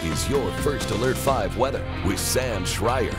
is your First Alert 5 weather with Sam Schreier.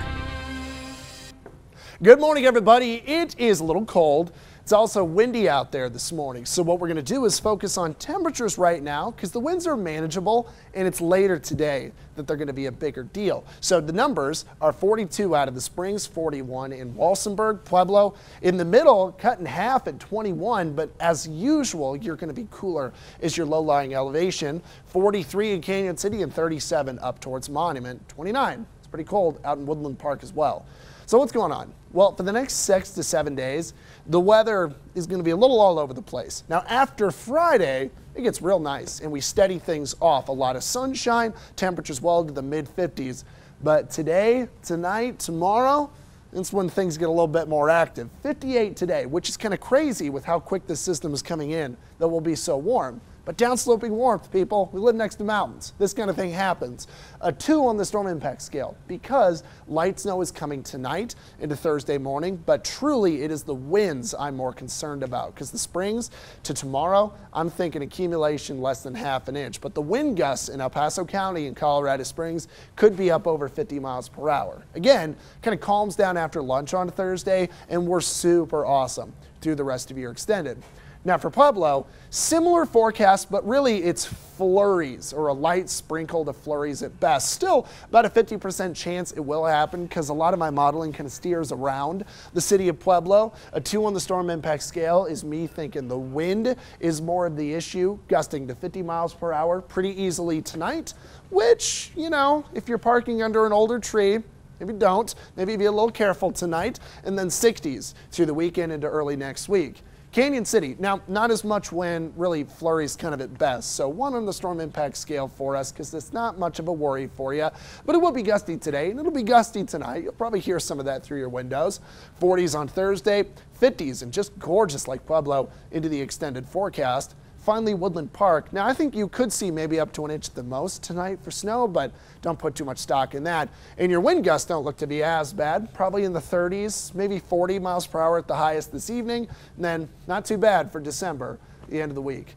Good morning, everybody. It is a little cold. It's also windy out there this morning. So what we're going to do is focus on temperatures right now because the winds are manageable, and it's later today that they're going to be a bigger deal. So the numbers are 42 out of the Springs, 41 in Walsenburg, Pueblo. In the middle, cut in half at 21, but as usual, you're going to be cooler as your low-lying elevation. 43 in Canyon City and 37 up towards Monument. 29. It's pretty cold out in Woodland Park as well. So what's going on? Well, for the next 6 to 7 days, the weather is going to be a little all over the place. Now, after Friday, it gets real nice and we steady things off. A lot of sunshine, temperatures well into the mid-50s. But today, tonight, tomorrow, that's when things get a little bit more active. 58 today, which is kind of crazy with how quick this system is coming in that will be so warm. But downsloping warmth, people, we live next to mountains. This kind of thing happens. A 2 on the storm impact scale because light snow is coming tonight into Thursday morning, but truly it is the winds I'm more concerned about because the Springs to tomorrow, I'm thinking accumulation less than ½ inch. But the wind gusts in El Paso County and Colorado Springs could be up over 50 miles per hour. Again, kind of calms down after lunch on Thursday, and we're super awesome through the rest of your extended. Now for Pueblo, similar forecast, but really it's flurries or a light sprinkle to flurries at best. Still about a 50% chance it will happen because a lot of my modeling kind of steers around the city of Pueblo. A 2 on the storm impact scale is me thinking the wind is more of the issue, gusting to 50 miles per hour pretty easily tonight, which, you know, if you're parking under an older tree, maybe don't, maybe be a little careful tonight, and then 60s through the weekend into early next week. Canyon City, now not as much wind, really flurries kind of at best. So 1 on the storm impact scale for us because it's not much of a worry for you. But it will be gusty today and it'll be gusty tonight. You'll probably hear some of that through your windows. 40s on Thursday, 50s and just gorgeous like Pueblo into the extended forecast. Finally, Woodland Park. Now, I think you could see maybe up to 1 inch at the most tonight for snow, but don't put too much stock in that. And your wind gusts don't look to be as bad, probably in the 30s, maybe 40 miles per hour at the highest this evening, and then not too bad for December, the end of the week.